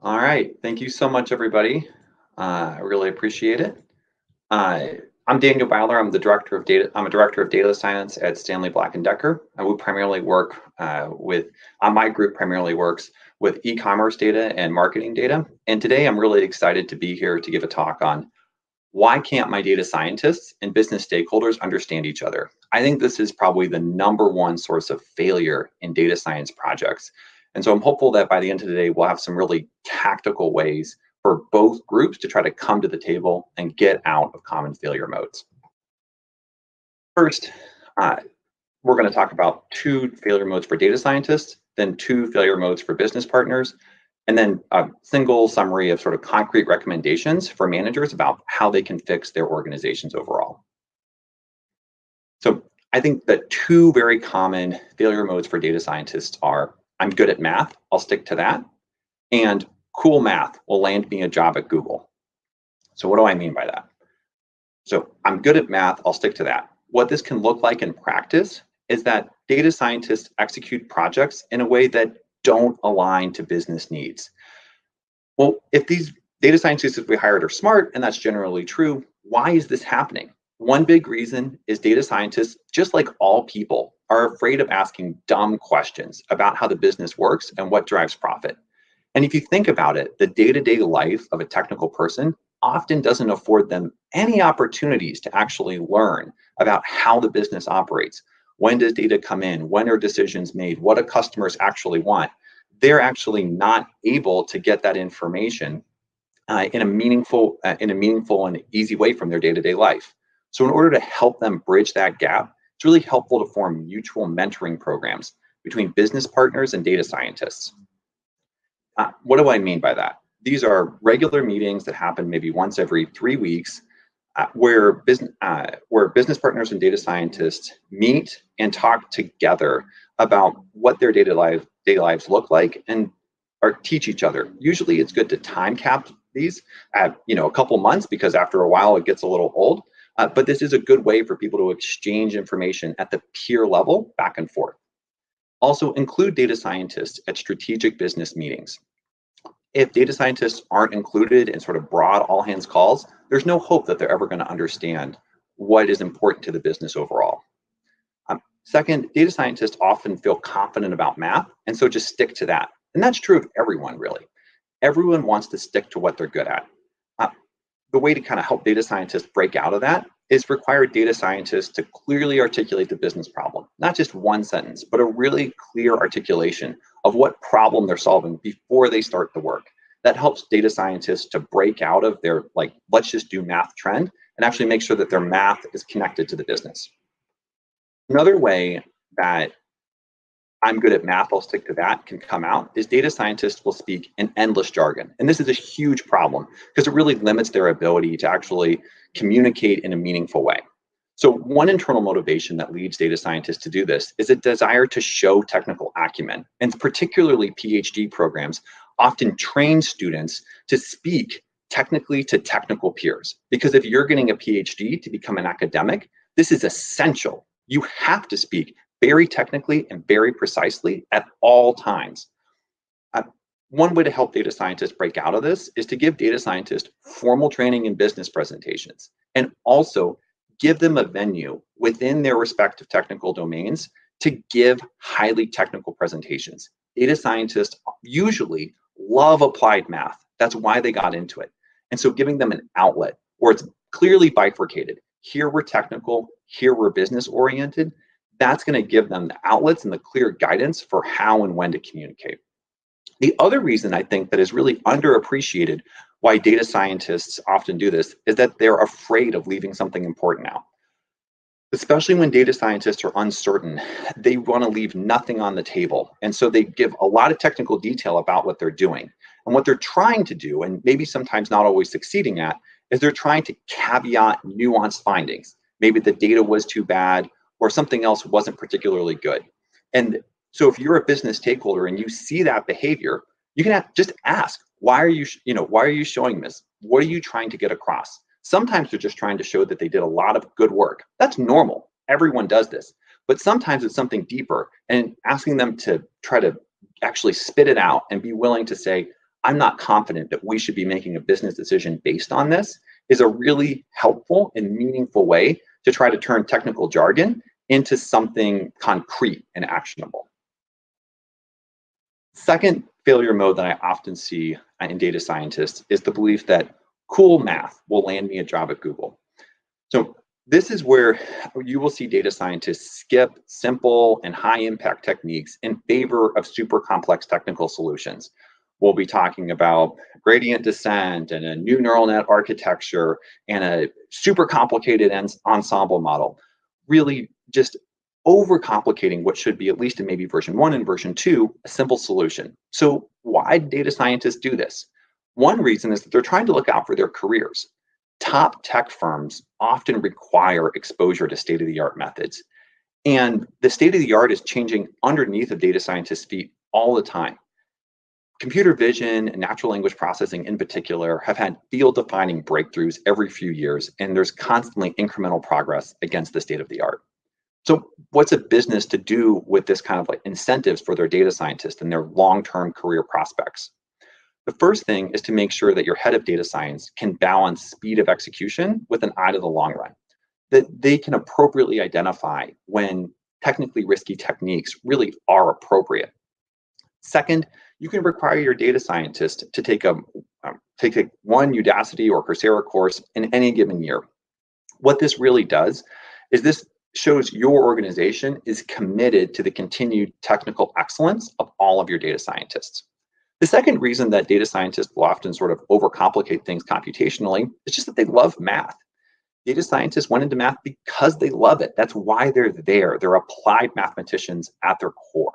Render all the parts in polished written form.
All right. Thank you so much, everybody. I really appreciate it. Uh, I'm Daniel Byler. I'm the director of data. I'm a director of data science at Stanley Black and Decker. I would primarily work with. My group primarily works with e-commerce data and marketing data. And today, I'm really excited to be here to give a talk on why can't my data scientists and business stakeholders understand each other? I think this is probably the number one source of failure in data science projects. And so I'm hopeful that by the end of the day, we'll have some really tactical ways for both groups to try to come to the table and get out of common failure modes. First, uh, we're going to talk about two failure modes for data scientists, then two failure modes for business partners, and then a single summary of sort of concrete recommendations for managers about how they can fix their organizations overall. So I think that two very common failure modes for data scientists are I'm good at math, I'll stick to that, and cool math will land me a job at Google. So what do I mean by that? So I'm good at math, I'll stick to that. What this can look like in practice is that data scientists execute projects in a way that don't align to business needs. Well, if these data scientists that we hired are smart, and that's generally true, why is this happening? One big reason is data scientists, just like all people, are afraid of asking dumb questions about how the business works and what drives profit. And if you think about it, the day-to-day life of a technical person often doesn't afford them any opportunities to actually learn about how the business operates. When does data come in? When are decisions made? What do customers actually want? They're actually not able to get that information in a meaningful and easy way from their day-to-day life. So in order to help them bridge that gap, it's really helpful to form mutual mentoring programs between business partners and data scientists. What do I mean by that? These are regular meetings that happen maybe once every 3 weeks, where business partners and data scientists meet and talk together about what their daily lives look like and or teach each other. Usually, it's good to time cap these at a couple months because after a while it gets a little old. But this is a good way for people to exchange information at the peer level back and forth. Also, include data scientists at strategic business meetings. If data scientists aren't included in sort of broad all hands calls, there's no hope that they're ever going to understand what is important to the business overall. Second, data scientists often feel confident about math, and so just stick to that. And that's true of everyone, really. Everyone wants to stick to what they're good at. The way to kind of help data scientists break out of that is require data scientists to clearly articulate the business problem, not just one sentence, but a really clear articulation of what problem they're solving before they start the work. That helps data scientists to break out of their, like, let's just do math trend and actually make sure that their math is connected to the business. Another way that I'm good at math, I'll stick to that, can come out is data scientists will speak in endless jargon. And this is a huge problem because it really limits their ability to actually communicate in a meaningful way. So one internal motivation that leads data scientists to do this is a desire to show technical acumen, and particularly PhD programs often train students to speak technically to technical peers. Because if you're getting a PhD to become an academic, this is essential. You have to speak very technically and very precisely at all times. Uh, One way to help data scientists break out of this is to give data scientists formal training in business presentations and also give them a venue within their respective technical domains to give highly technical presentations. Data scientists usually love applied math. That's why they got into it. And so giving them an outlet where it's clearly bifurcated. Here we're technical, here we're business oriented. That's going to give them the outlets and the clear guidance for how and when to communicate. The other reason I think that is really underappreciated why data scientists often do this is that they're afraid of leaving something important out. Especially when data scientists are uncertain, they want to leave nothing on the table. And so they give a lot of technical detail about what they're doing. And what they're trying to do, and maybe sometimes not always succeeding at, is they're trying to caveat nuanced findings. Maybe the data was too bad or something else wasn't particularly good. And so if you're a business stakeholder and you see that behavior, you can just ask, why are you showing this? What are you trying to get across? Sometimes they're just trying to show that they did a lot of good work. That's normal. Everyone does this. But sometimes it's something deeper, and asking them to try to actually spit it out and be willing to say, I'm not confident that we should be making a business decision based on this, is a really helpful and meaningful way to try to turn technical jargon into something concrete and actionable. Second failure mode that I often see in data scientists is the belief that cool math will land me a job at Google. So this is where you will see data scientists skip simple and high impact techniques in favor of super complex technical solutions. We'll be talking about gradient descent and a new neural net architecture and a super complicated ensemble model, really just overcomplicating what should be, at least in maybe version 1 and version 2, a simple solution. So why do data scientists do this? One reason is that they're trying to look out for their careers. Top tech firms often require exposure to state-of-the-art methods. And the state-of-the-art is changing underneath of data scientists' feet all the time. Computer vision and natural language processing in particular have had field-defining breakthroughs every few years, and there's constantly incremental progress against the state-of-the-art. So what's a business to do with this kind of like incentives for their data scientists and their long-term career prospects? The first thing is to make sure that your head of data science can balance speed of execution with an eye to the long run, that they can appropriately identify when technically risky techniques really are appropriate. Second, you can require your data scientist to take one Udacity or Coursera course in any given year. What this really does is this shows your organization is committed to the continued technical excellence of all of your data scientists. The second reason that data scientists will often sort of overcomplicate things computationally is just that they love math. Data scientists went into math because they love it. That's why they're there. They're applied mathematicians at their core.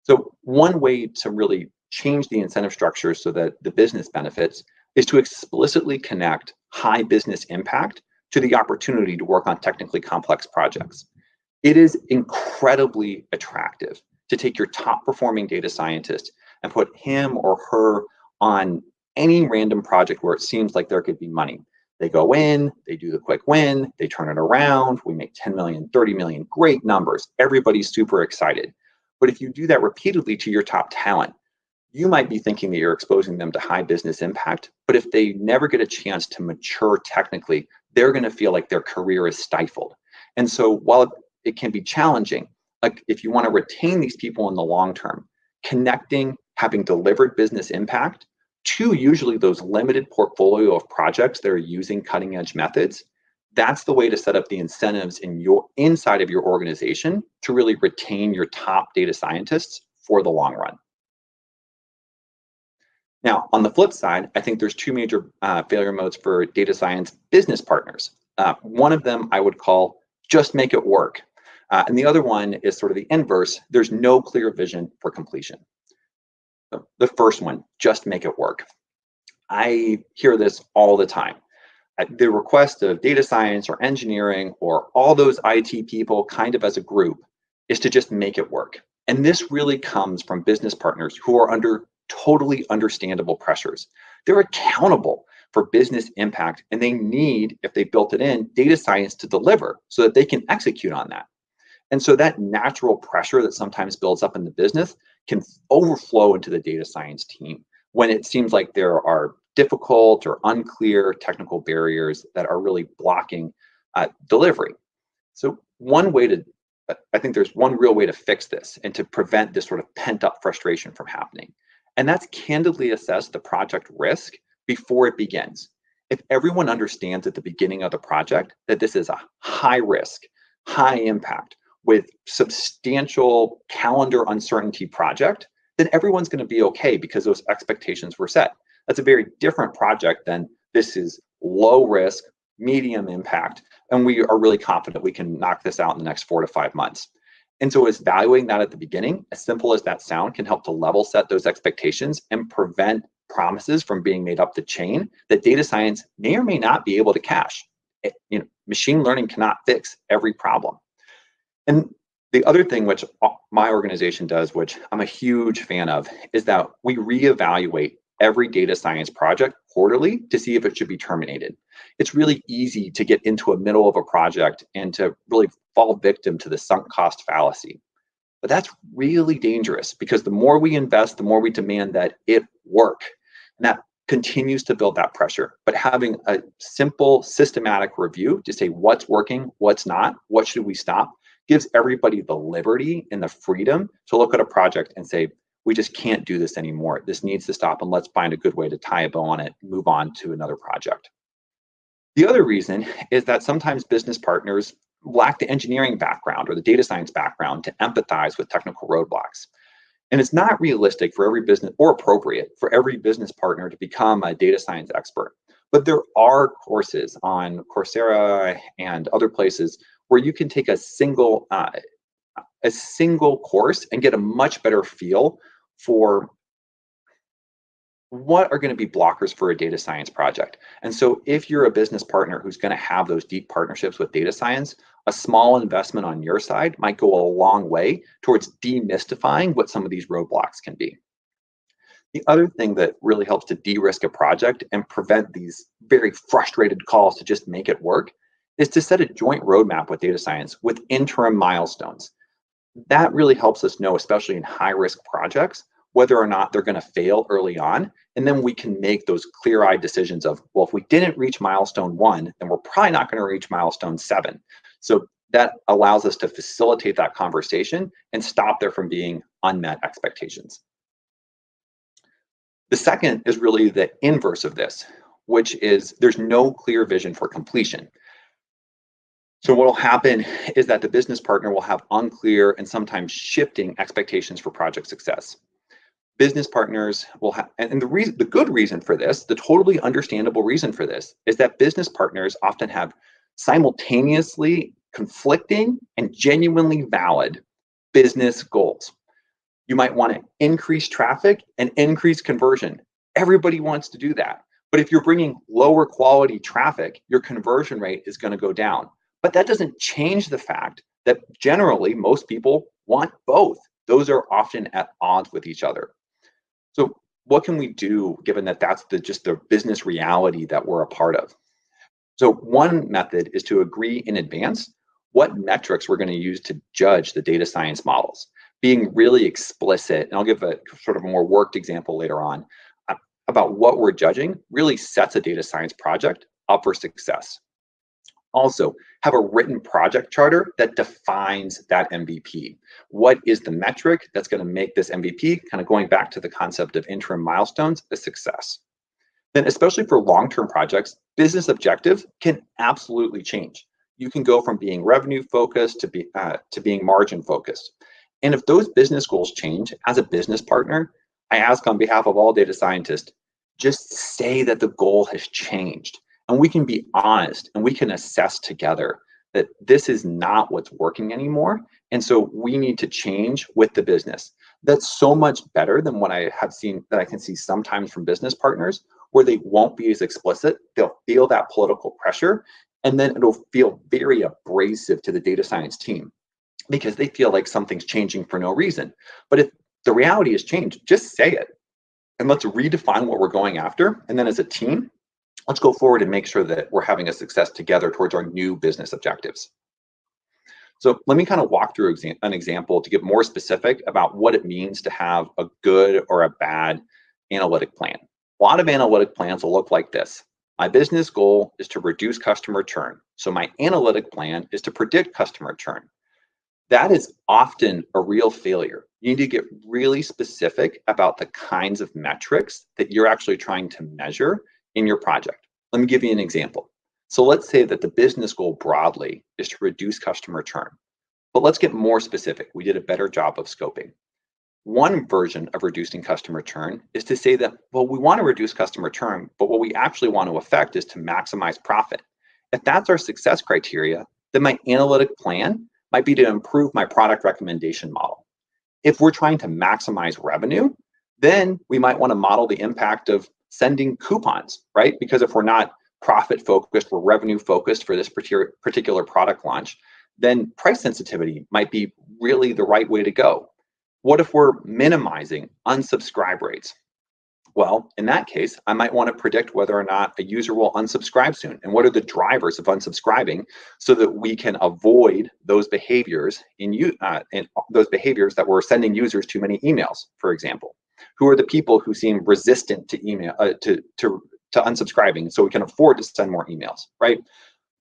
So one way to really change the incentive structure so that the business benefits is to explicitly connect high business impact to the opportunity to work on technically complex projects. It is incredibly attractive to take your top performing data scientist and put him or her on any random project where it seems like there could be money. They go in, they do the quick win, they turn it around, we make 10 million, 30 million, great numbers. Everybody's super excited. But if you do that repeatedly to your top talent, you might be thinking that you're exposing them to high business impact, but if they never get a chance to mature technically, they're going to feel like their career is stifled. And so while it can be challenging, like if you want to retain these people in the long term, connecting having delivered business impact to usually those limited portfolio of projects that are using cutting edge methods, that's the way to set up the incentives inside of your organization to really retain your top data scientists for the long run. Now, on the flip side, I think there's two major failure modes for data science business partners. One of them I would call just make it work. And the other one is sort of the inverse. There's no clear vision for completion. So the first one, just make it work. I hear this all the time. At the request of data science or engineering or all those IT people kind of as a group is to just make it work. And this really comes from business partners who are under totally understandable pressures. They're accountable for business impact and they need, if they built it in, data science to deliver so that they can execute on that. And so that natural pressure that sometimes builds up in the business can overflow into the data science team when it seems like there are difficult or unclear technical barriers that are really blocking delivery. So I think there's one real way to fix this and to prevent this sort of pent up frustration from happening. And that's candidly assess the project risk before it begins. If everyone understands at the beginning of the project that this is a high risk, high impact with substantial calendar uncertainty project, then everyone's going to be okay because those expectations were set. That's a very different project than this is low risk, medium impact, and we are really confident we can knock this out in the next 4 to 5 months. And so evaluating that at the beginning, as simple as that sound, can help to level set those expectations and prevent promises from being made up the chain that data science may or may not be able to cash. Machine learning cannot fix every problem. And the other thing which my organization does, which I'm a huge fan of, is that we reevaluate every data science project quarterly to see if it should be terminated. It's really easy to get into a middle of a project and to really fall victim to the sunk cost fallacy. But that's really dangerous because the more we invest, the more we demand that it work. And that continues to build that pressure. But having a simple, systematic review to say what's working, what's not, what should we stop, gives everybody the liberty and the freedom to look at a project and say, we just can't do this anymore. This needs to stop, and let's find a good way to tie a bow on it, move on to another project. The other reason is that sometimes business partners lack the engineering background or the data science background to empathize with technical roadblocks. And it's not realistic for every business, or appropriate for every business partner, to become a data science expert. But there are courses on Coursera and other places where you can take a single course and get a much better feel for what are going to be blockers for a data science project. And so if you're a business partner who's going to have those deep partnerships with data science, a small investment on your side might go a long way towards demystifying what some of these roadblocks can be. The other thing that really helps to de-risk a project and prevent these very frustrated calls to just make it work is to set a joint roadmap with data science with interim milestones. That really helps us know, especially in high-risk projects, whether or not they're going to fail early on. And then we can make those clear-eyed decisions of, well, if we didn't reach milestone 1, then we're probably not going to reach milestone 7. So that allows us to facilitate that conversation and stop there from being unmet expectations. The second is really the inverse of this, which is there's no clear vision for completion. So what will happen is that the business partner will have unclear and sometimes shifting expectations for project success. Business partners will have, and the good reason for this, the totally understandable reason for this, is that business partners often have simultaneously conflicting and genuinely valid business goals. You might want to increase traffic and increase conversion. Everybody wants to do that. But if you're bringing lower quality traffic, your conversion rate is going to go down. But that doesn't change the fact that generally most people want both. Those are often at odds with each other. So what can we do given that that's just the business reality that we're a part of? So one method is to agree in advance what metrics we're going to use to judge the data science models. Being really explicit, and I'll give a sort of a more worked example later on, about what we're judging really sets a data science project up for success. Also, have a written project charter that defines that MVP. What is the metric that's going to make this MVP, kind of going back to the concept of interim milestones, a success? Then, especially for long-term projects, business objectives can absolutely change. You can go from being revenue focused to being margin focused. And if those business goals change, as a business partner, I ask on behalf of all data scientists, just say that the goal has changed. And we can be honest and we can assess together that this is not what's working anymore. And so we need to change with the business. That's so much better than what I have seen, that I can see sometimes from business partners, where they won't be as explicit. They'll feel that political pressure, and then it'll feel very abrasive to the data science team because they feel like something's changing for no reason. But if the reality has changed, just say it. And let's redefine what we're going after. And then as a team, let's go forward and make sure that we're having a success together towards our new business objectives. So let me kind of walk through an example to get more specific about what it means to have a good or a bad analytic plan. A lot of analytic plans will look like this. My business goal is to reduce customer churn. So my analytic plan is to predict customer churn. That is often a real failure. You need to get really specific about the kinds of metrics that you're actually trying to measure in your project. Let me give you an example. So let's say that the business goal broadly is to reduce customer churn, but let's get more specific. We did a better job of scoping. One version of reducing customer churn is to say that, well, we want to reduce customer churn, but what we actually want to affect is to maximize profit. If that's our success criteria, then my analytic plan might be to improve my product recommendation model. If we're trying to maximize revenue, then we might want to model the impact of sending coupons, right? Because if we're not profit focused, we're revenue focused for this particular product launch, then price sensitivity might be really the right way to go. What if we're minimizing unsubscribe rates? Well, in that case, I might want to predict whether or not a user will unsubscribe soon, and what are the drivers of unsubscribing, so that we can avoid those behaviors those behaviors that were sending users too many emails, for example. Who are the people who seem resistant to email, to unsubscribing, so we can afford to send more emails, right?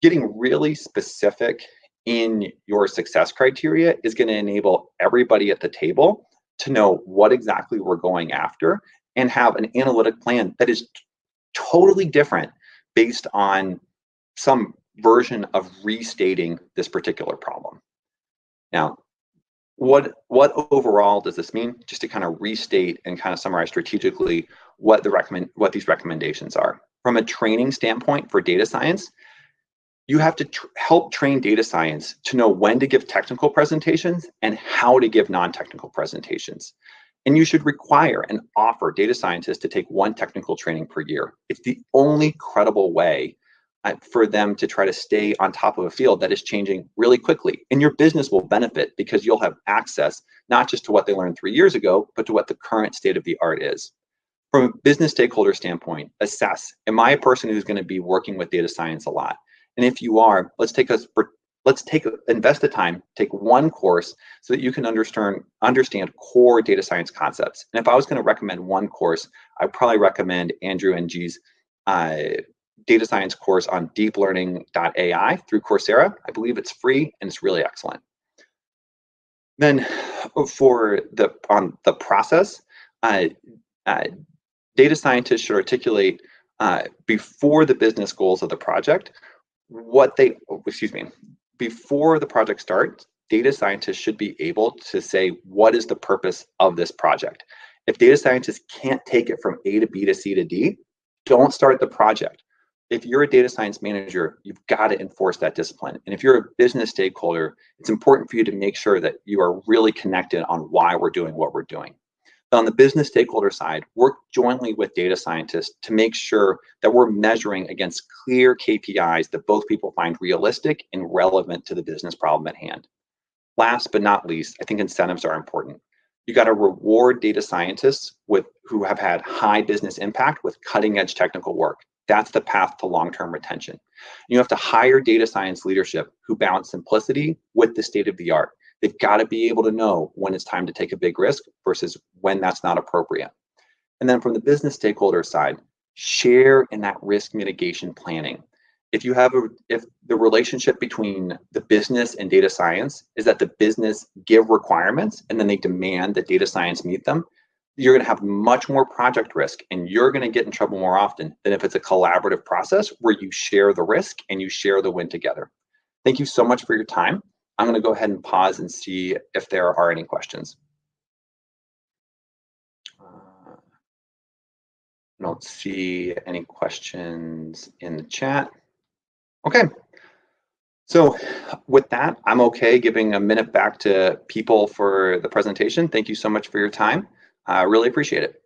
Getting really specific in your success criteria is going to enable everybody at the table to know what exactly we're going after and have an analytic plan that is totally different based on some version of restating this particular problem. Now, what overall does this mean? Just to kind of restate and kind of summarize strategically what these recommendations are. From a training standpoint for data science, you have to help train data science to know when to give technical presentations and how to give non-technical presentations. And you should require and offer data scientists to take one technical training per year. It's the only credible way for them to try to stay on top of a field that is changing really quickly. And your business will benefit because you'll have access not just to what they learned 3 years ago, but to what the current state of the art is. From a business stakeholder standpoint, assess, am I a person who's going to be working with data science a lot? And if you are, invest the time, take one course so that you can understand core data science concepts. And if I was going to recommend one course, I'd probably recommend Andrew Ng's data science course on deeplearning.ai through Coursera. I believe it's free and it's really excellent. Then for the process, data scientists should articulate before the business goals of the project, before the project starts, data scientists should be able to say, what is the purpose of this project? If data scientists can't take it from A to B to C to D, don't start the project. If you're a data science manager, you've got to enforce that discipline. And if you're a business stakeholder, it's important for you to make sure that you are really connected on why we're doing what we're doing. But on the business stakeholder side, work jointly with data scientists to make sure that we're measuring against clear KPIs that both people find realistic and relevant to the business problem at hand. Last but not least, I think incentives are important. You got to reward data scientists who have had high business impact with cutting edge technical work. That's the path to long-term retention. You have to hire data science leadership who balance simplicity with the state of the art. They've got to be able to know when it's time to take a big risk versus when that's not appropriate. And then from the business stakeholder side, share in that risk mitigation planning. If the relationship between the business and data science is that the business give requirements and then they demand that data science meet them, you're going to have much more project risk and you're going to get in trouble more often than if it's a collaborative process where you share the risk and you share the win together. Thank you so much for your time. I'm going to go ahead and pause and see if there are any questions. I don't see any questions in the chat. Okay. So with that, I'm okay giving a minute back to people for the presentation. Thank you so much for your time. I really appreciate it.